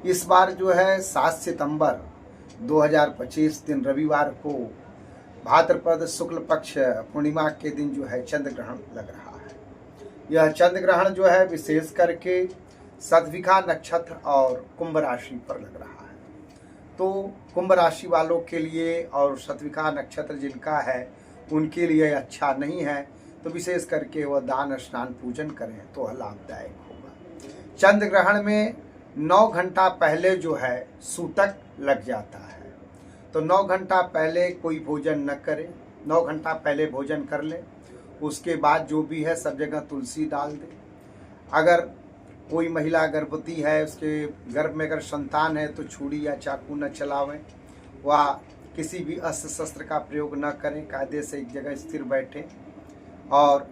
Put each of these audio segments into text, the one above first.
इस बार जो है 7 सितंबर 2025 दिन रविवार को भाद्रपद शुक्ल पक्ष पूर्णिमा के दिन जो है चंद्र ग्रहण लग रहा है। यह चंद्र ग्रहण जो है विशेष करके सद्विखा नक्षत्र और कुंभ राशि पर लग रहा है। तो कुंभ राशि वालों के लिए और सद्विखा नक्षत्र जिनका है उनके लिए अच्छा नहीं है, तो विशेष करके वह दान स्नान पूजन करें तो वह लाभदायक होगा। चंद्र ग्रहण में 9 घंटा पहले जो है सूतक लग जाता है, तो 9 घंटा पहले कोई भोजन न करे, 9 घंटा पहले भोजन कर ले। उसके बाद जो भी है सब जगह तुलसी डाल दे। अगर कोई महिला गर्भवती है, उसके गर्भ में अगर संतान है तो छुरी या चाकू न चलावें, वह किसी भी अस्त्र शस्त्र का प्रयोग न करें, कायदे से एक जगह स्थिर बैठें और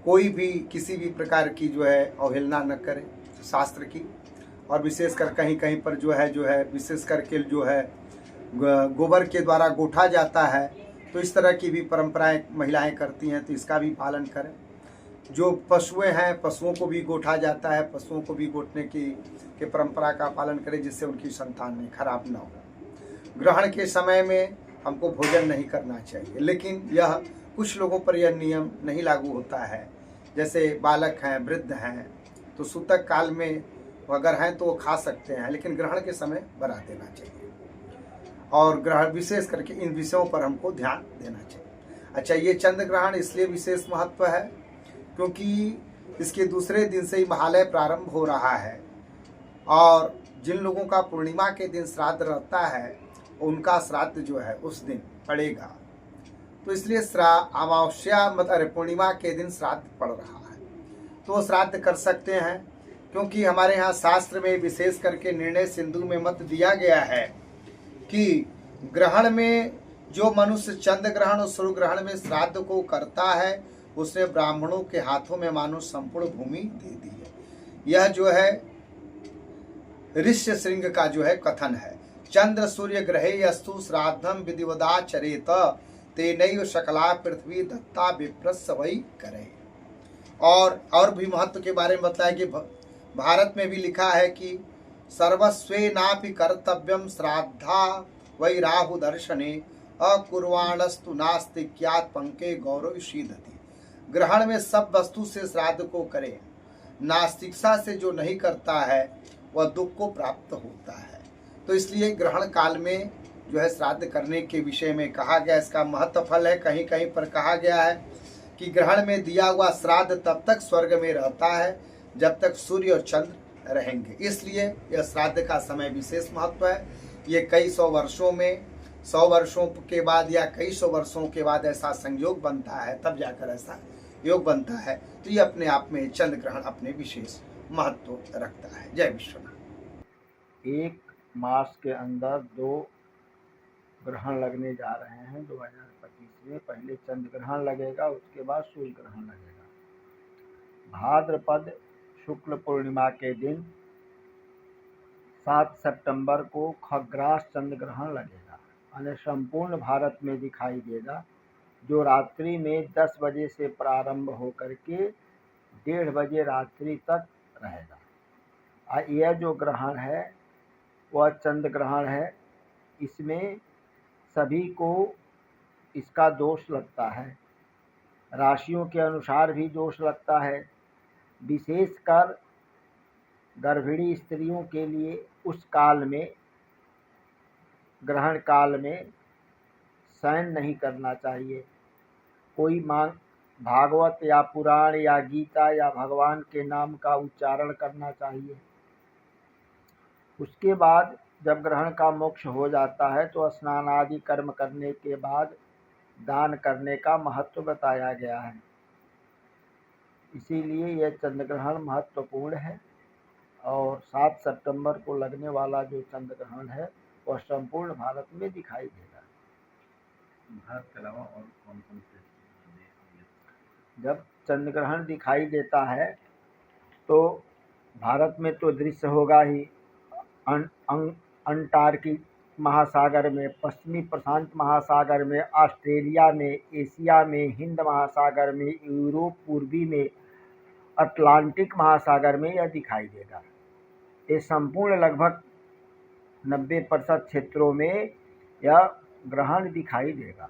कोई भी किसी भी प्रकार की जो है अवहेलना न करें शास्त्र की। और विशेषकर कहीं कहीं पर जो है विशेष करके जो है गोबर के द्वारा गोठा जाता है, तो इस तरह की भी परंपराएं महिलाएं करती हैं, तो इसका भी पालन करें। जो पशुएं हैं, पशुओं को भी गोठा जाता है, पशुओं को भी गोठने की परंपरा का पालन करें, जिससे उनकी संतान में खराब न हो। ग्रहण के समय में हमको भोजन नहीं करना चाहिए, लेकिन यह कुछ लोगों पर यह नियम नहीं लागू होता है। जैसे बालक हैं, वृद्ध हैं, तो सूतक काल में अगर हैं तो वो खा सकते हैं, लेकिन ग्रहण के समय बना देना चाहिए। और ग्रहण विशेष करके इन विषयों पर हमको ध्यान देना चाहिए। अच्छा, ये चंद्र ग्रहण इसलिए विशेष महत्व है क्योंकि इसके दूसरे दिन से ही महालय प्रारंभ हो रहा है, और जिन लोगों का पूर्णिमा के दिन श्राद्ध रहता है उनका श्राद्ध जो है उस दिन पड़ेगा। तो इसलिए अमावस्या पूर्णिमा के दिन श्राद्ध पड़ रहा है, तो वो श्राद्ध कर सकते हैं। क्योंकि हमारे यहाँ शास्त्र में विशेष करके निर्णय सिंधु में मत दिया गया है कि ग्रहण में जो मनुष्य चंद्र ग्रहण और सूर्य ग्रहण में श्राद्ध को करता है उसने ब्राह्मणों के हाथों में मानो संपूर्ण भूमि दे दी है। यह जो है ऋष्य श्रृंग का जो है कथन है। चंद्र सूर्य ग्रहे अस्तु श्राद्धम विधिवदाचरेत तेनैव सकला पृथ्वी दत्ता विप्रस्य वै करे। और भी महत्व के बारे में बताया कि भारत में भी लिखा है कि सर्वस्वेनापि कर्तव्यम श्राद्धा वै राहु दर्शने अकुर्वाणस्तु नास्तिक्यात् पंके गौरव शीधति। ग्रहण में सब वस्तु से श्राद्ध को करे, नास्तिकता से जो नहीं करता है वह दुख को प्राप्त होता है। तो इसलिए ग्रहण काल में जो है श्राद्ध करने के विषय में कहा गया, इसका महत्व फल है। कहीं कहीं पर कहा गया है कि ग्रहण में दिया हुआ श्राद्ध तब तक स्वर्ग में रहता है जब तक सूर्य और चंद्र रहेंगे। इसलिए यह श्राद्ध का समय विशेष महत्व है। ये कई सौ वर्षों में, 100 वर्षों के बाद या कई सौ वर्षों के बाद ऐसा संयोग बनता है, तब जाकर ऐसा योग बनता है। तो ये अपने आप में चंद्र ग्रहण अपने विशेष महत्व रखता है। जय विश्वनाथ। एक मास के अंदर 2 ग्रहण लगने जा रहे हैं 2025 में। पहले चंद्र ग्रहण लगेगा, उसके बाद सूर्य ग्रहण लगेगा। भाद्रपद शुक्ल पूर्णिमा के दिन 7 सितंबर को खग्रास चंद्र ग्रहण लगेगा, यानी संपूर्ण भारत में दिखाई देगा, जो रात्रि में 10 बजे से प्रारंभ होकर के 1:30 बजे रात्रि तक रहेगा। यह जो ग्रहण है वह चंद्र ग्रहण है। इसमें सभी को इसका दोष लगता है, राशियों के अनुसार भी दोष लगता है। विशेषकर गर्भिणी स्त्रियों के लिए उस काल में, ग्रहण काल में शयन नहीं करना चाहिए। कोई भागवत या पुराण या गीता या भगवान के नाम का उच्चारण करना चाहिए। उसके बाद जब ग्रहण का मोक्ष हो जाता है तो स्नान आदि कर्म करने के बाद दान करने का महत्व बताया गया है। इसीलिए यह चंद्र ग्रहण महत्वपूर्ण है। और 7 सितंबर को लगने वाला जो चंद्र ग्रहण है वह संपूर्ण भारत में दिखाई देगा। भारत के अलावा और कौन कौन से देश? जब चंद्र ग्रहण दिखाई देता है तो भारत में तो दृश्य होगा ही। अंटार्कटिक महासागर में, पश्चिमी प्रशांत महासागर में, ऑस्ट्रेलिया में, एशिया में, हिंद महासागर में, यूरोप पूर्वी में, अटलांटिक महासागर में यह दिखाई देगा। ये संपूर्ण लगभग 90% क्षेत्रों में यह ग्रहण दिखाई देगा।